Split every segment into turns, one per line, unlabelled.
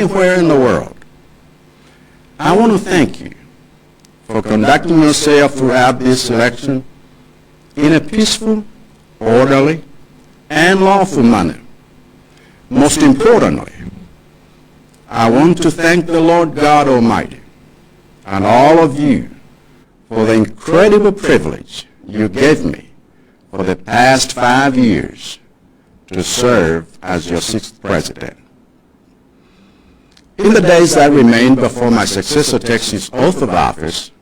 anywhere in the world. I want to thank you for conducting yourself throughout this election in a peaceful, orderly, and lawful manner. Most importantly, I want to thank the Lord God Almighty and all of you for the incredible privilege you gave me for the past 5 years to serve as your 6th president. In the days that remain before my successor takes his oath of office,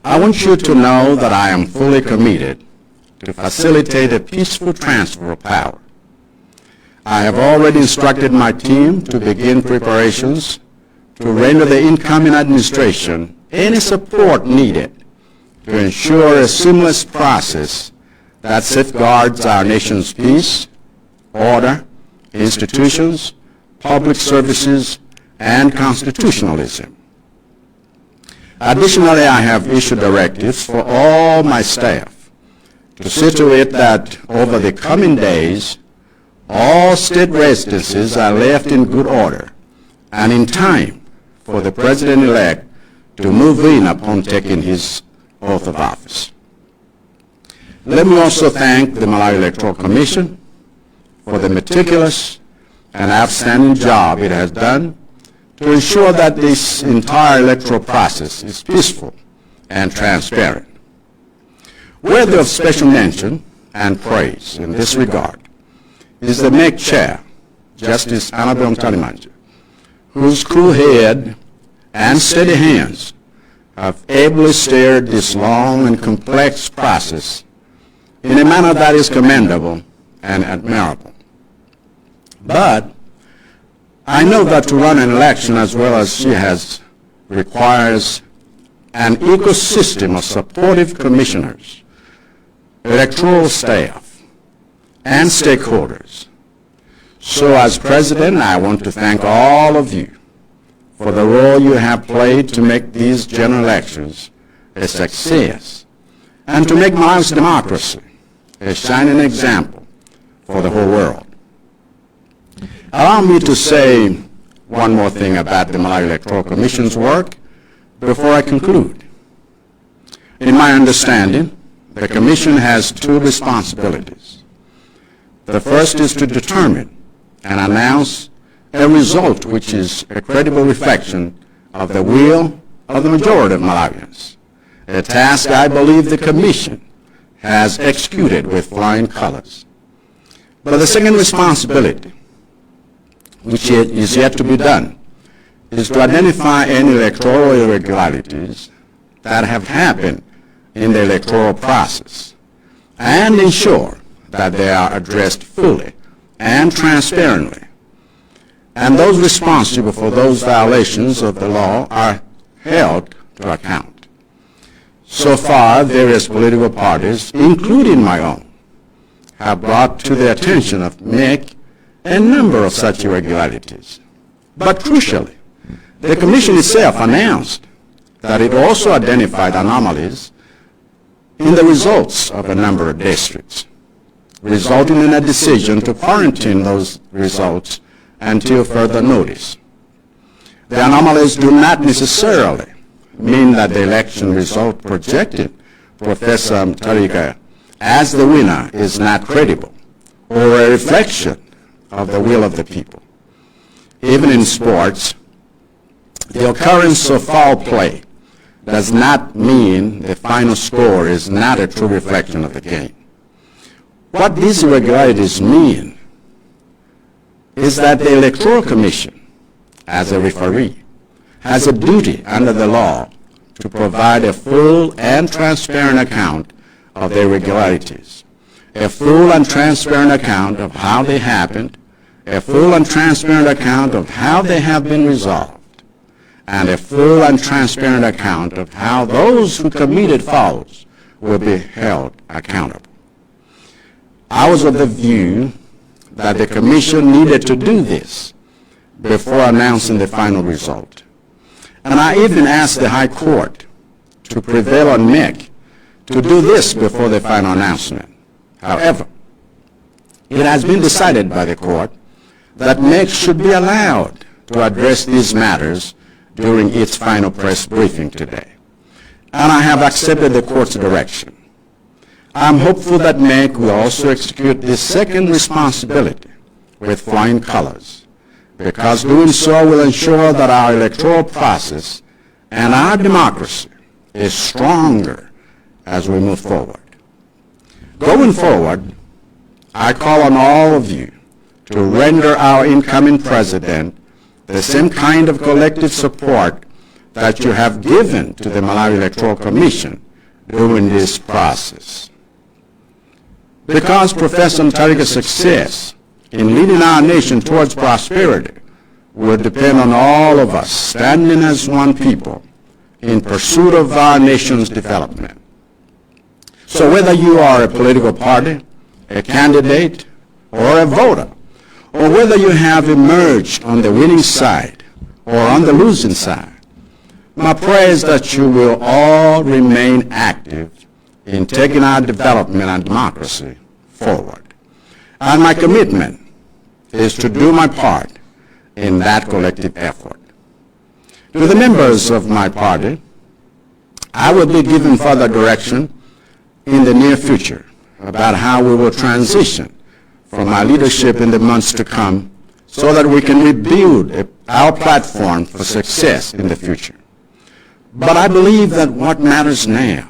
I want you to know that I am fully committed to facilitate a peaceful transfer of power. I have already instructed my team to begin preparations to render the incoming administration any support needed to ensure a seamless process that safeguards our nation's peace, order, institutions, public services, and constitutionalism. Additionally, I have issued directives for all my staff to see to it that over the coming days, all state residences are left in good order and in time for the President-elect to move in upon taking his oath of office. Let me also thank the Malawi Electoral Commission for the meticulous and outstanding job it has done to ensure that this entire electoral process is peaceful and transparent. Worthy of special mention and praise in this regard is the MEC Chair, Justice Annabelle Mtalimanja, whose cool head and steady hands have ably steered this long and complex process in a manner that is commendable and admirable. But I know that to run an election as well as she has requires an ecosystem of supportive commissioners, electoral staff, and stakeholders. So as president, I want to thank all of you for the role you have played to make these general elections a success and to make Malawi's democracy a shining example for the whole world. Allow me to say one more thing about the Malawi Electoral Commission's work before I conclude. In my understanding, the Commission has 2 responsibilities. The first is to determine and announce a result which is a credible reflection of the will of the majority of Malawians, a task I believe the Commission has executed with flying colors. But the second responsibility, which is yet to be done, is to identify any electoral irregularities that have happened in the electoral process and ensure that they are addressed fully and transparently, and those responsible for those violations of the law are held to account. So far, various political parties, including my own, have brought to the attention of MEC a number of such irregularities. But crucially, the Commission itself announced that it also identified anomalies in the results of a number of districts, resulting in a decision to quarantine those results until further notice. The anomalies do not necessarily mean that the election result projected Professor Mtsogoleri as the winner is not credible or a reflection of the will of the people. Even in sports, the occurrence of foul play does not mean the final score is not a true reflection of the game. What these irregularities mean is that the Electoral Commission, as a referee, has a duty under the law to provide a full and transparent account of the irregularities, a full and transparent account of how they happened, a full and transparent account of how they have been resolved, and a full and transparent account of how those who committed fouls will be held accountable. I was of the view that the Commission needed to do this before announcing the final result. And I even asked the High Court to prevail on MEC to do this before the final announcement. However, it has been decided by the court that MEC should be allowed to address these matters during its final press briefing today. And I have accepted the court's direction. I'm hopeful that MEC will also execute this second responsibility with flying colors, because doing so will ensure that our electoral process and our democracy is stronger as we move forward. Going forward, I call on all of you to render our incoming president the same kind of collective support that you have given to the Malawi Electoral Commission during this process. Because Professor Mutharika's success in leading our nation towards prosperity will depend on all of us standing as one people in pursuit of our nation's development. So whether you are a political party, a candidate, or a voter, or whether you have emerged on the winning side or on the losing side, my prayer is that you will all remain active in taking our development and democracy forward. And my commitment is to do my part in that collective effort. To the members of my party, I will be giving further direction in the near future about how we will transition from our leadership in the months to come so that we can rebuild our platform for success in the future. But I believe that what matters now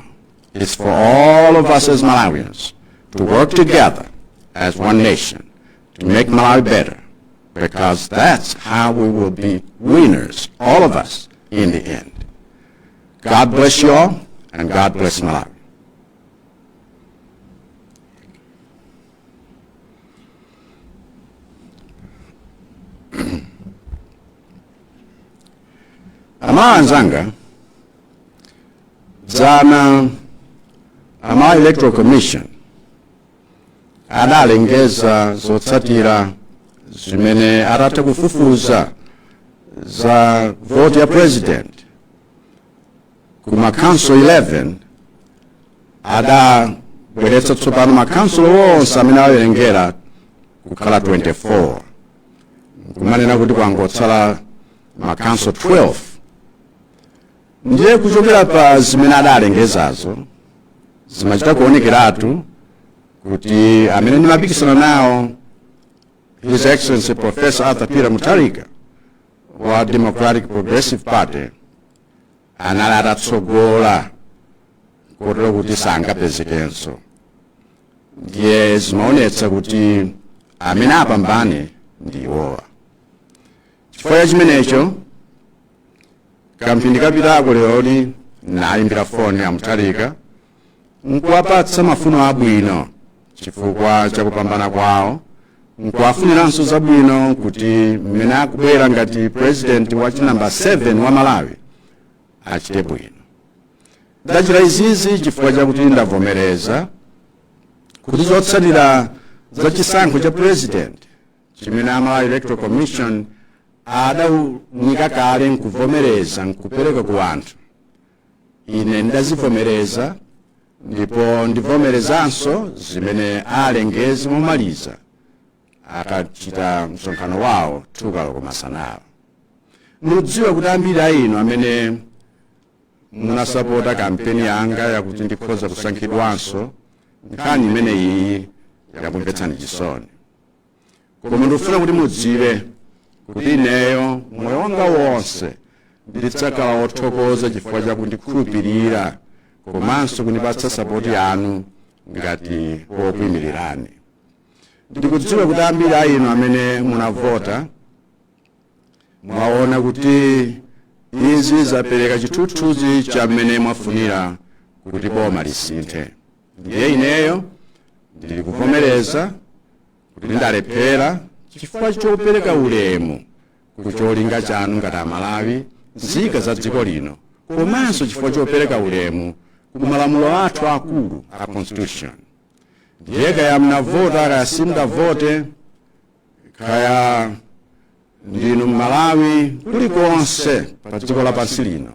is for all of us as Malawians to work together as one nation to make Malawi better, because that's how we will be winners, all of us, in the end. God bless you all, and God bless Malawi. Amalanzanga, Zana, Ama Electoral Commission, adalengeza zotsatira zimene atata kufufuza za vote ya president kuma council 11 adabweretsa tsopano makhansolo wonse amene awerengera kukhala 24 kumanena kuti kwangotsala makhansolo 12. Ndiye kuchokera pa zimene adalengezazo zimachita kuonekeratu kuti amene ndimapikisana nawo His Excellency Professor Arthur Peter Mutharika wa Democratic Progressive Party anali atatsogola kotero kuti sangapezekenso. Ndiye zimaonetsa kuti amene apambane ndi iwowa. Chifukwa chimenecho kamphindi kapitako lero nayimbira foni ya Mutharika nkuwapatsa mafuno abwino chifukwa chakupambana kwawo, nkuwafuniranso zabwino kuti mmene akubwera ngati president wa chinamba 7 wa Malawi achite bwino. Ndachita izizi chifukwa chakuti ndavomereza kuti zotsatira za chisankho cha president chimene Malawi Electoral Commission adawunika kale nkuvomereza nkupereka ku anthu. Ine ndazivomereza ndipo ndivomerezanso zimene alengezi momaliza akachita msonkhano wawo tukalo kumasanawo. Mudziwe kuti ambiri a inu amene munasapota kampeni yanga yakuti ndikhoza kusankhidwanso nkhani imene iyi yakumvetsani chisoni. Koma ndifuna kuti mudziwe kuti ineyo moyo wanga wonse ndidzakhala wothokoza chifukwa chakundikhulupirira komanso kundipatsa sapoti yanu ngati wokuyimirirani. Ndikudziwa kuti ambiri a inu amene munavota mwaona kuti izi zapereka chithunzithunzi cha mmene mwafunira kuti boma lisinthe. Ndiye ineyo ndili kuvomereza kuti ndalephera chifukwa chopereka ulemu ku cholinga chanu ngati Amalawi, nzika za dziko lino, komanso chifukwa chopereka ulemu ku malamulo athu akulu a constitution. Ndiye kaya mnavota kaya simungavote, kaya ndinu Malawi kulikonse pa dziko lapansi lino,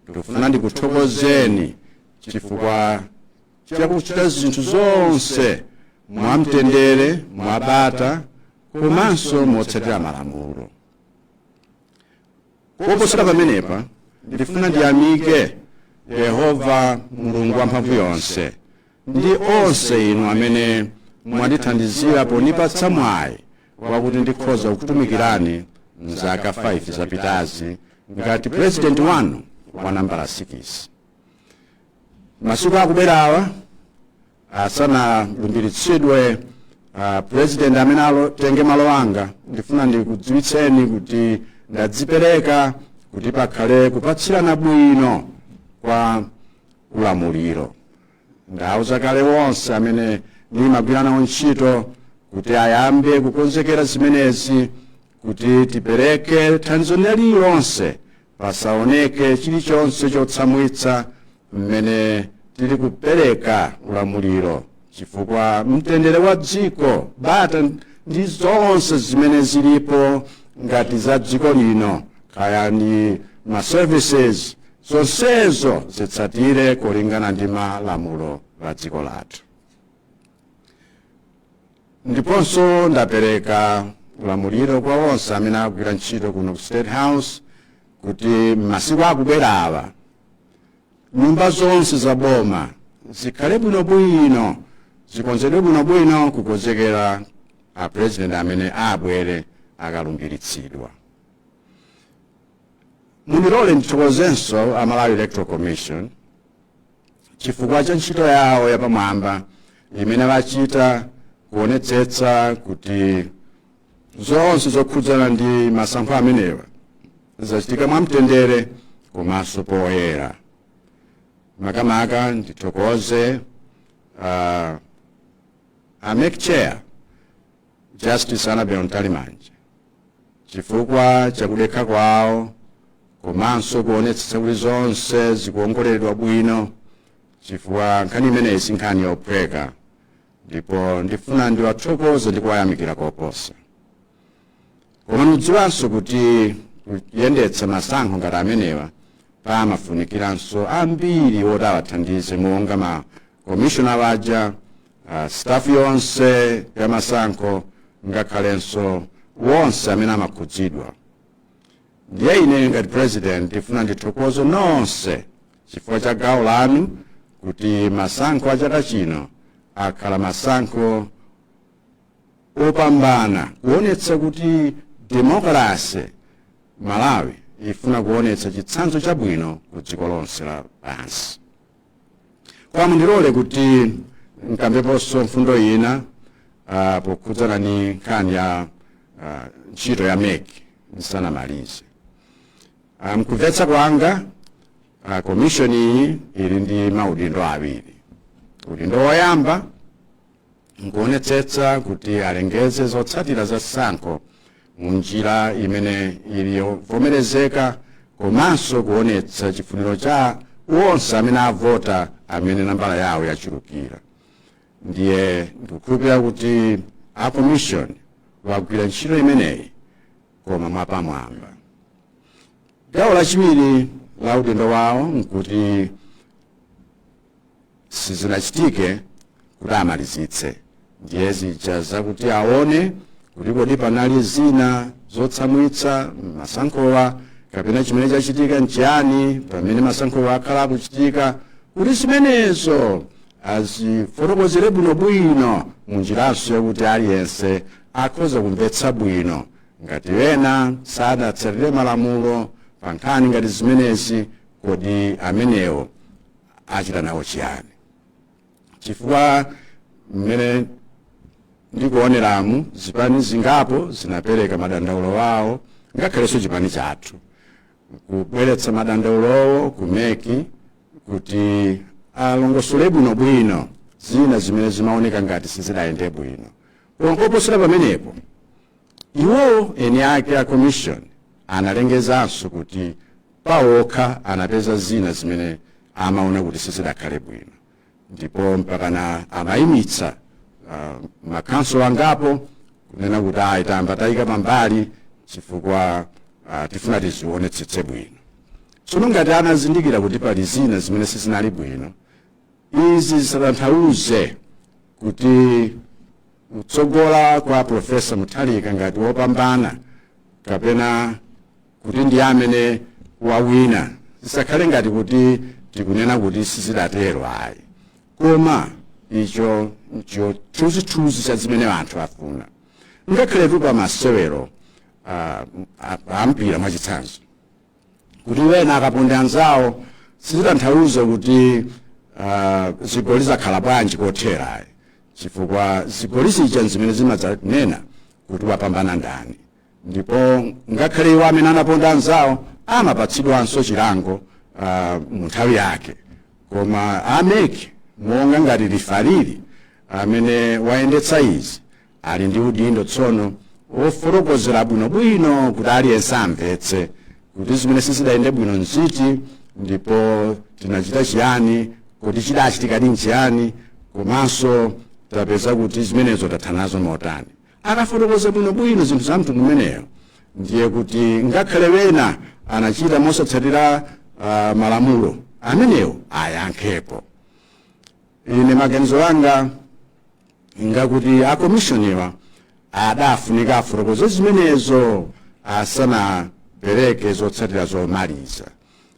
ndikufuna ndikuthokozeni chifukwa chakuchita zinthu zonse mwamtendere, mwabata, komanso motsatira malamulo. Koposera pamenepa ndifuna ndiyamike Yehova Mulungu wamphamvu yonse ndi onse inu amene mwandithandizira ponipatsa mwayi wakuti ndikhoza kukutumikirani mzaka 5 zapitazi ngati president wanu wa nambala 6. Masiku akubwerawa asanalumbiritsidwe president amene atenge malo anga, ndifuna ndikudziwitseni kuti ndadzipereka kuti pakhale kupatsirana bwino kwa ulamuliro. Ndauza kale wonse amene ndimagwira nawo ntchito kuti ayambe kukonzekera zimenezi, kuti tipereke thandizo lililonse, pasaoneke chilichonse chotsamwitsa mmene tili kupereka ulamuliro, chifukwa mtendere wa dziko, bata ndi zonse zimene zilipo ngati za dziko lino, kaya ndi ma services, zonsezo zitsatire kulingana ndi malamulo a dziko lathu. Ndiponso ndapereka ulamuliro kwa onse amene akugwira ntchito kuno ku State House kuti masiku akubwerawa nyumba zonse za boma zikhale bwinobwino, zikonzedwe bwinobwino kukonzekera a president amene abwere akalumbiritsidwa. Munilole ndithokozenso a Malawi Electoral Commission chifukwa cha ntchito yawo yapamwamba imene wachita kuonetsetsa kuti zonse zokhudzana ndi masankho amenewa zachitika mwamtendere komanso poyera. Makamaka ndithokoze make chair Justice Anabel Ntalimanje chifukwa chakudekha kwawo komanso kuonetsetsa kuti zonse zikuongoleredwa bwino, chifukwa nkhani imeneyi si nkhani yophweka, ndipo ndifuna ndiwathokoze ndi kuwayamikira koposa. Koma mudziwanso kuti kuyendetsa masankho ngati amenewa pamafunikiranso ambiri oti awathandize, monga ma commissioner waja, staff yonse ya masankho, ngakhalenso wonse amene amakhudzidwa. Ndiye ine ngati president ndifuna ndithokoze nonse chifukwa cha gawo lanu kuti masankho a chaka chino akhala masankho opambana, kuonetsa kuti demokrasi Malawi ifuna kuonetsa chitsanzo chabwino ku dziko lonse lapansi. Kwa mundilole kuti nkambeponso mfundo ina pokhudzana ni nkhani ya ntchito ya meki ndisanamalize. Mkumvetsa kwanga commission iyi ili ndi maudindo awiri. Udindo woyamba nkuonetsetsa kuti alengeze zotsatira za chisankho munjira imene iliyovomerezeka, komanso kuonetsa chifuniro cha wonse amene avota amene nambala yawo yachulukira. Ndiye ndikukhulupirira kuti a commission wagwira ntchito imeneyi koma mwapamwamba. Gawo lachiwiri la udindo wawo nkuti sizinachitike kuti amalizitse, ndiye zija zakuti aone kuti kodi panali zina zotsamwitsa masankhowa kapena chimene chachitika nchiyani pamene masankhowa akhala akuchitika, kuti zimenezo azifotokozere bwinobwino munjiranso yakuti aliyense akhoza kumvetsa bwino ngati wena sadatsatire malamulo pa nkhani ngati zimenezi, kodi amenewo achita nawo chiyani. Chifukwa mmene ndikuoneramu zipani zingapo zinapereka madandaulo wawo, ngakhalenso chipani chathu kubweretsa madandaulowo kumeki kuti alongosole bwinobwino zina zimene zimaoneka ngati sizidayende bwino. Koposera pamenepo iwo eni ake a commission analengezanso kuti pawokha anapeza zina zimene amaona kuti sizidakhale bwino, ndipo mpakana amayimitsa makanso angapo kunena kuti ayitamba tayika pambali chifukwa tifuna tizionetsetse bwino. Tsono ngati anazindikira kuti pali zina zimene sizinali bwino, izi zisatanthauze kuti kutsogola kwa Profesa Mutharika ngati wopambana kapena kuti ndi amene wawina zisakhale ngati kuti tikunena kuti sizidatero ayi, koma icho ncho chithunzithunzi cha zimene anthu afuna. Ngakhale tu pa masewero ampira mwachitsanzo kuti wena akaponda anzawo sizitanthauza kuti zigoli zakhala bwanji kothera ayi, chifukwa zigoli zija zimene zimadzanena kuti wapambana ndani, ndipo ngakhale iwo amene anaponda anzawo amapatsidwanso chilango mu nthawi yake, koma ameke monga ngati lifariri amene wayendetsa izi ali ndi udindo tsono ofotokozera bwinobwino kuti aliyense amvetse kuti zimene sizidayende bwino nziti, ndipo tinachita chiyani, kuti chidachitika ndi nchiyani, komanso tapeza kuti zimenezo tatha nazo motani. Akafotokoza bwinobwino zinthu za mtundu umeneyo, ndiye kuti ngakhale wena anachita mosatsatira malamulo amenewo ayankhepo. Ine maganizo anga ngakuti akomishoniwa adafunika afotokoze zimenezo asanapereke zotsatira zomaliza.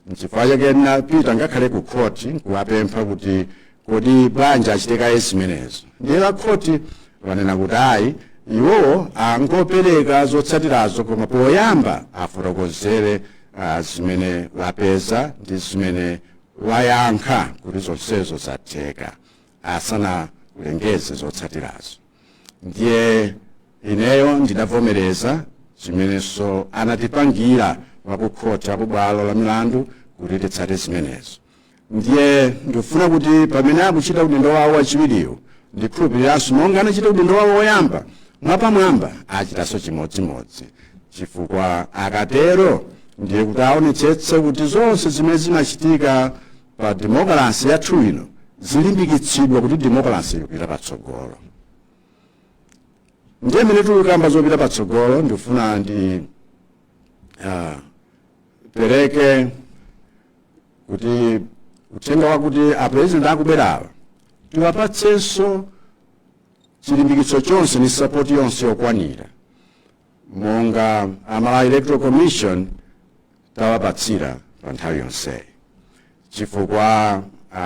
N'chifukwa chake napita ngakhale ku khoti kuwapempha kuti kodi bwanji achitekaye zimenezo. Ndiye khoti wanena kuti ayi iwowo angopereka zotsatirazo, koma poyamba afotokozere zimene wapeza ndi zimene wayankha kuti zonsezo zatheka asanalengeze zotsatirazo. Ndiye ineyo ndidavomereza zimenenso anatipangira wakukhoti akubwalo la milandu kuti titsate zimenezo. Ndiye ndifuna kuti pamene akuchita udindo wawo wachiwiriwo ndikhulupiriranso monga anachita udindo wawo woyamba mwapamwamba achitanso chimodzimodzi, chifukwa akatero ndiye kuti aonetsetse kuti zonse zimene zimachitika pa demokrasi yathu ino zilimbikitsidwa kuti demokrasi ikupita patsogolo. Ndiye mene tikukamba zopita patsogolo ndifuna ndi pereke kuti uthenga wakuti apresident akubwerawa tiwapatsenso chilimbikitso chonse ni support yonse yokwanira monga Malawi Electoral Commission tawapatsira pa nthawi yonse, chifukwa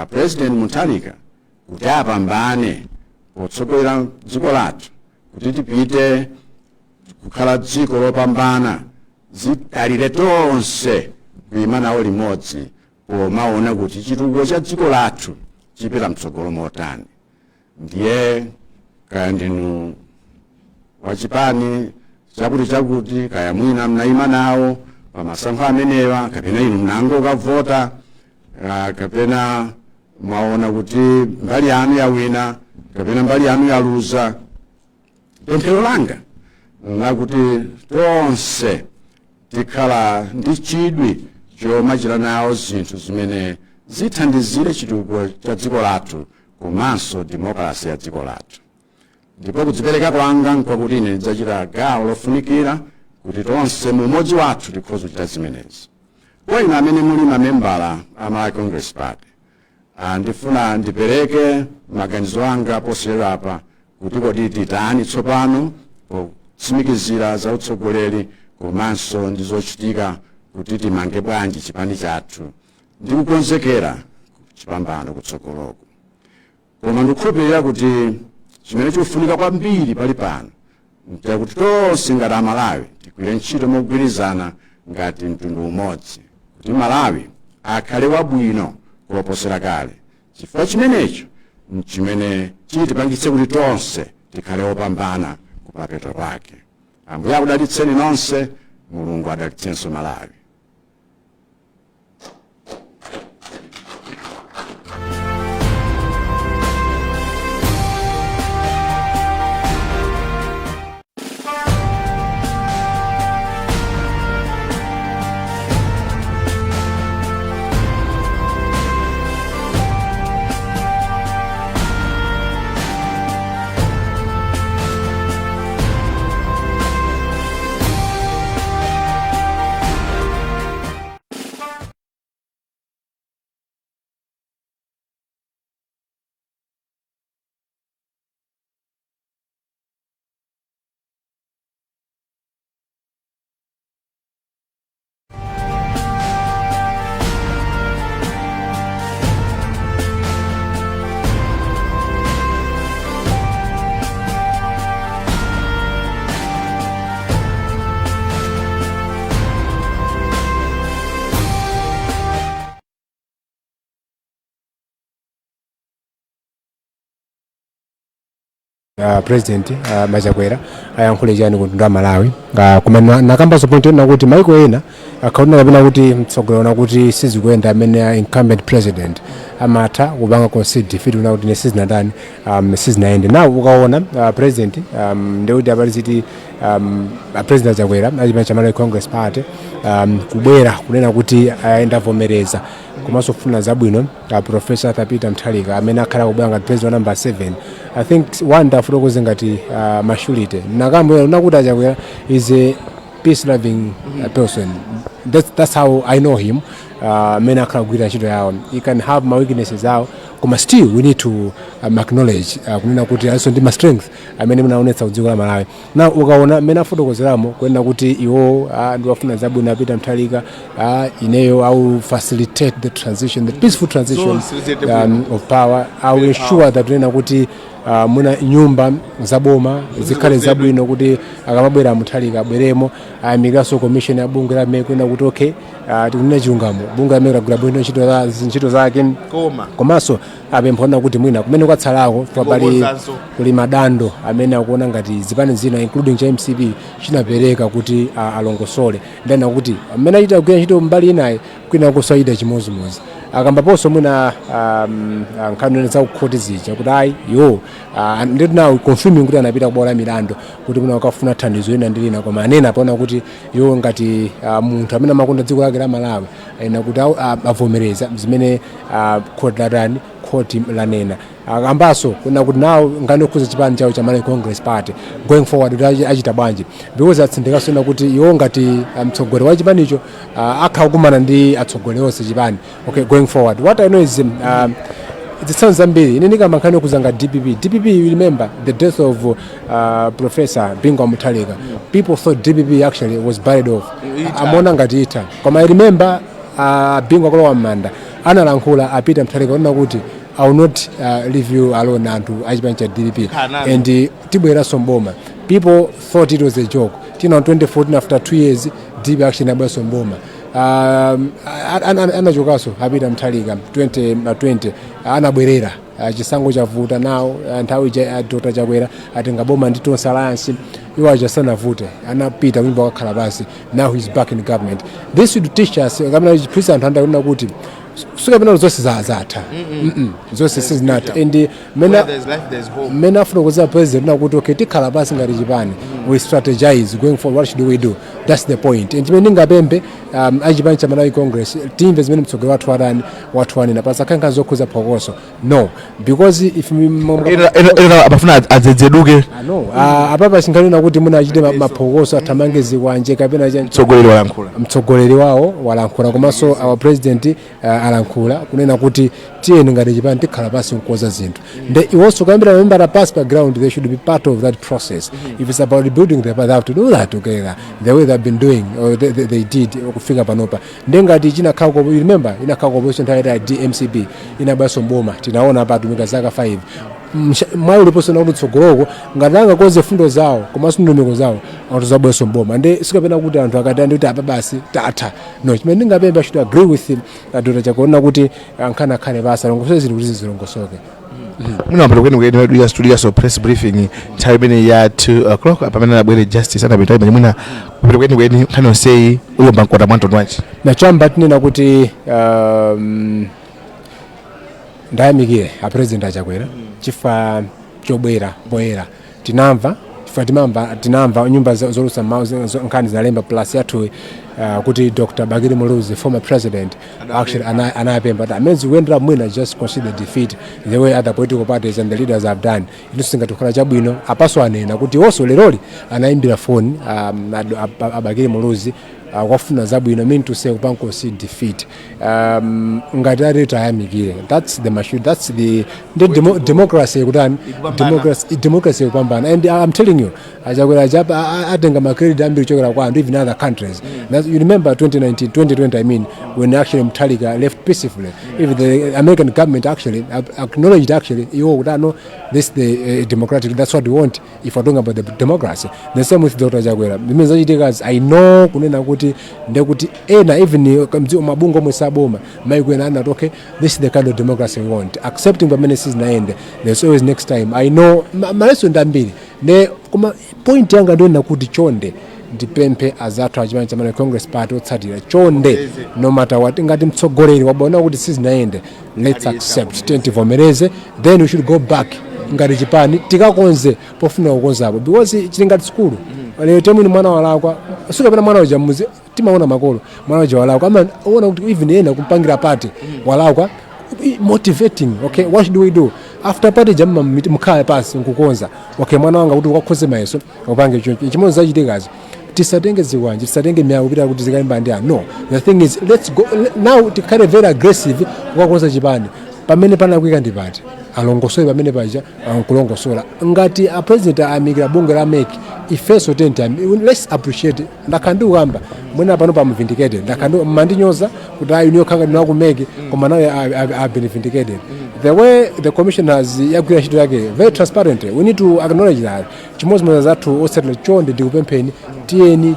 President Mutharika kuti apambane potsogolera dziko lathu kuti tipite kukhala dziko lopambana zidalire tonse kuyima nawo limodzi pomaona kuti chitukuko cha dziko lathu chipita mtsogolo motani. Ndiye kaya ndinu wachipani chakuti kaya mwina mnayima nawo pamasankho amenewa, kapena inu mnango ukavota, kapena mwaona kuti mbali yanu yawina kapena mbali yanu yaluza, pemphero langa nakuti tonse tikhala ndi chidwi chomachita nawo zinthu zimene zithandizire chitukuko cha dziko lathu komanso demokrasi ya dziko lathu. Ndipo kudzipereka kwanga nkwakuti ine ndidzachita gawo lofunikira kuti tonse mumodzi wathu tikhoza kuchita zimenezi. Kwa inu amene muli mamembala a Malawi Congress Party, ndifuna ndipereke maganizo anga poserapo kuti kodi titani tsopano potsimikizira za utsogoleri komanso ndi zochitika kuti timange bwanji chipani chathu ndi kukonzekera chipambano kutsogoloko. Koma ndikhulupirira kuti chimene chikufunika kwambiri pali pano kuti tonse ngati Amalawi tigwire ntchito mogwirizana ngati mtundu umodzi kuti Malawi akhale wabwino kuposera kale, chifukwa chimenecho chimene chitipangitse kuti tonse tikhale opambana kumapeto kwake. Ambuye akudalitseni nonse, Mulungu adalitsenso Malawi.
president Chakwera ayankhule chani ku mtundu wa Malawi koma nakambaso point ena kuti maiko ena akaona kapena kuti mtsogoleri kuti sizikuyenda amene incumbent president amatha kupanga concede defeat kuna kuti nesizinatani sizinaende nawo ukaona president ndekuti apaliziti president Chakwera achipani cha Malawi Congress Party kubwera kunena kuti aenda vomereza komanso kufuna zabwino Professor Peter Mthalika amene akhala kubwera ngati president number 7. I think one ndafutokoze ngati mashulite nakambo nakuti Chakwera is a peace loving person. That's how I know him. Men akhala kugwira ntchito yawo. He can have my weaknesses out, koma still we need to acknowledge kunena kuti also ndi ma strength amene munaonetsa kudziko la Malawi. Na ukaona mena afotokozeramo kunena kuti iwo ndi wafuna zabwino na Peter Mthalika ineyo au facilitate the transition, the peaceful transition of power. I will ensure that kunena kuti muna nyumba zaboma zikhale zabwino kuti akamabwera Mthalika abweremo ayamikaso commission ya bunge la mmeko na kuti okay tikunena chilungamo bunge la mmeko lagula bwino ntchito zake komanso apemphana kuti mwina kumene kwatsalako pali kuli madando amene akuona ngati zipani zina including cha MCP chinapereka kuti alongosole ndana kuti amene achita kugwira ntchito mbali inayi kwina kusaida chimozimozi akambaponso mwina nkhani za kukhoti zija kuti ayi yo ndeti nawo confirming kuti anapita kubola milandu kuti mwina akafuna thandizo ina ndilina koma anena apaona kuti yo ngati munthu amene amakonda dziko lake la Malawi ena kuti avomereza zimene khoti lanena akambaso kuna kuti nawo ngani okhuza chipani chawo cha Malawi Congress Party going forward kuti achita bwanji because atsindikaso na kuti iwo ngati mtsogoleri wa chipanicho akhakumana ndi atsogoleri onse chipani okay going forward. What I know is it sounds ambiri ine ndikamankhani okuzanga DPP you remember the death of Professor Bingu Mthalika. People thought DPP actually was buried off amona ngati ita koma I remember Bingu akolowa m'manda analankhula Peter Mthalika kuna kuti I will not leave you alone anthu achipani cha DPP and tibwera somboma. People thought it was a joke. Tina on 2014 after 2 years DPP actually nabwera somboma. Anachokaso Peter Mthalika 2020 anabwerera chisankho chavuta nawo nthawi Dr. Chakwera atenga boma ndi Tonse Alliance iwo ajasanavute anapita kuimba wakhala basi. Now he's back in the government. This should teach us kamena president andakuna kuti suka pena zose zatha zose sizinatha and mena afunokoza president nakuti okay tikhala basi ngati chipani we strategize going forward. What should we do? That's the point. And mene ngapembe achipani cha Malawi Congress timve zimene mtsogoleri wathu wani napasa kanka zokhuza phokoso no because if
abafuna adzedzeduke
no apapa singalina kuti muna achite maphokoso athamange zikwanje kapena cha mtsogoleri wawo walankhula komanso our president alankhula kunena kuti tiyeni ngati chipani tikhala pasi nkoza zinthu nde iwonso kuyambira member pass background they should be part of that process. If it's about rebuilding the path they have to do that together the way they've been doing or they did kufika panopa nde ngati chinakhala ko remember inakhala ko position ya DMCP inabaso mboma tinaona apa tumika zaka 5 mwayi uliponso na utsogoloko ngati angakonze fundo zawo komanso ndondomeko zawo atuzabweso mboma nde sikapena kuti anthu akatanda kuti apa basi tatha no chimene ndingapemba I should agree with him Dr. Chakwera kuti ankhana khale basa longosoke zinthu kuti zilongosoke.
Munamba kweni ya studio so press briefing time ya 2 o'clock apamene abwere justice anapita imene mwina kweni kano say uyomba nkota mwanto nwachi
na chamba tinena kuti ndayamikire a president Chakwera chifa chobwera poera tinamva tinamva nyumba zolusa nkhani zinalemba plus yathu kuti Dr. Bagiri Muluzi former president actually anapemba that means we ended up winning just consider defeat the way other political parties and the leaders have done. Inosinga tukhala chabwino apaso anena kuti oso leroli anaimbira phone Bagiri Muluzi wafuna zabwino mean to say upanko see defeat ngati areta ayamikire. That's the machine, that's the democracy kudan democracy kupambana and I'm telling you Chakwera atenga makredi ambiri chokera kwa and even other countries. as you remember 2020 I mean, when actually Mutharika left peacefully, if the American government actually acknowledged actually, this the democratic, that's what we want if we're talking about the democracy. The same with Dr. Chakwera. I know kunena kuti ndekuti ena even mabungo mwesaboma maikuena okay, this is the kind of democracy we want. Accepting the menaces na end. There's always next time. I know maleso ndambiri. Ne kuma point yanga ndo nakuti chonde ndipemphe azathu achimani chamane Congress party otsatira chonde no matter what ngati Mtsogoleri wabona kuti sizinaende, let's accept tentivomereze, then we should go back ngati chipani tikakonze pofuna kukonzapo because chilingati school lero temuni mwana walakwa suka pena mwana waja muzi timaona makolo mwana waja walakwa ama ona kuti even yena kumpangira party walakwa motivating. Okay, what should we do after party jamma mkhale pasi nkukonza okay mwana wanga kuti ukakhoze mayeso upange choncho chimozi zachitikazi tisatenge ziwanje tisatenge miyawo kupita kuti zikaimba ndi no. The thing is let's go now tikhale very aggressive kukonza chipani pamene panakwika ndi pati alongosola pamene paja kulongosola ngati a president amikira bunge la make ifeso let's appreciate ndakandu kamba mwena pano pa vindicated ndakandu mandinyoza kuti ayi niyo khanga ndinakumeke koma nawe have been vindicated. The way the commission has yakwira chito yake very transparent, we need to acknowledge that chimozi mwa zathu osettle chonde ndikupempheni tieni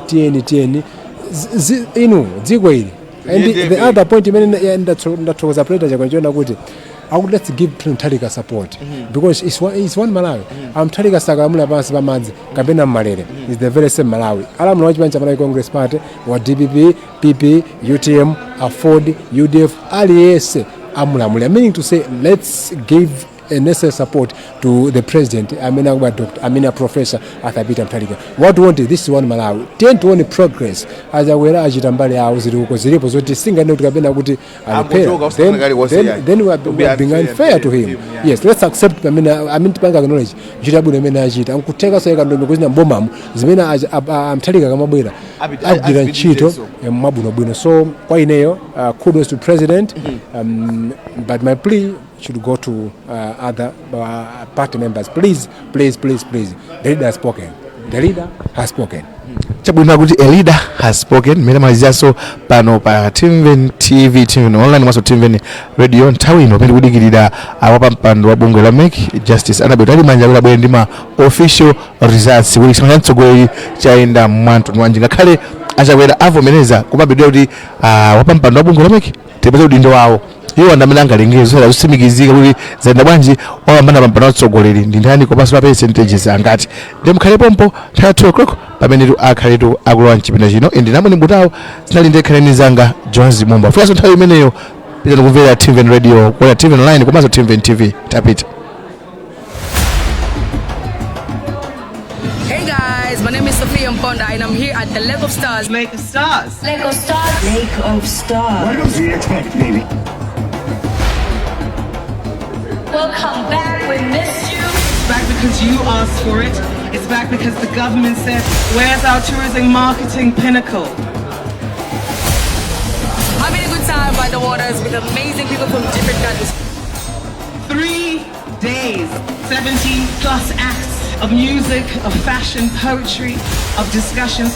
inu dziko ili. And the other point ndathokoza president chakwera kuti let's give Mtsogoleri support because it's one Malawi. Mtsogoleri sakamula pansi pamadzi kapena mmalere is the very same Malawi. Alamulo wachipani cha Malawi Congress Party wa DPP, PP, UTM, Afford, UDF, aliyense amulamule. Meaning to say let's give a necessary support to the president, Professor Athabita Mtsogoleri. What we want is this is one Malawi. Tend to want progress as awera achitambale yawo zilipo zoti singane tukapena kuti then we are being unfair to him. Yes, let's accept tipanga acknowledge chitabuno imene achita nkuteka so ikandombe kuzina mbomamu zimene Mtsogoleri kamabwera agwira ntchito mabwinobwino. So kwa ineyo kudos to president, but my plea should go to other party members. Please. The leader has spoken.
Chabwino kuti a leader has spoken. Mena malizaso pano pa Timveni TV, Timveni online mwaso Timveni radio nthawi ino pende kudikirira awapa mpando wa bunge la make justice anabetali manja kula bwere ndima official results kuli chama cha Mtsogoleri chaenda mwanto nwanje ngakhale achakwera avomereza kumabedwa kuti wapa mpando wa bunge la make tepeza udindo wawo iwo andamene angalengezo sala usimikizika kuti zaenda bwanji wapambana pampando wa Mtsogoleri ndi ndani kopanso pa percentages angati ndemkhale pompo nthawi 2 o'clock pamene akhaletu akulowa mchipinda chino ende namwe mbutawo zinali ndekhaleni zanga Jones Mumba fuyaso nthawi imeneyo pita kumvera Timveni radio kwa Timveni online komanso Timveni TV tapita.
My name is Sophia Mponda and I'm here at the Lake of Stars.
Lake of Stars.
Lake of Stars.
Lake of Stars.
What was the expect, baby?
Welcome back. We missed you.
It's back because you asked for it. It's back because the government said, where's our tourism marketing pinnacle?
Having a good time by the waters with amazing people from different countries.
3 days, 70 plus acts of music, of fashion, poetry, of discussions.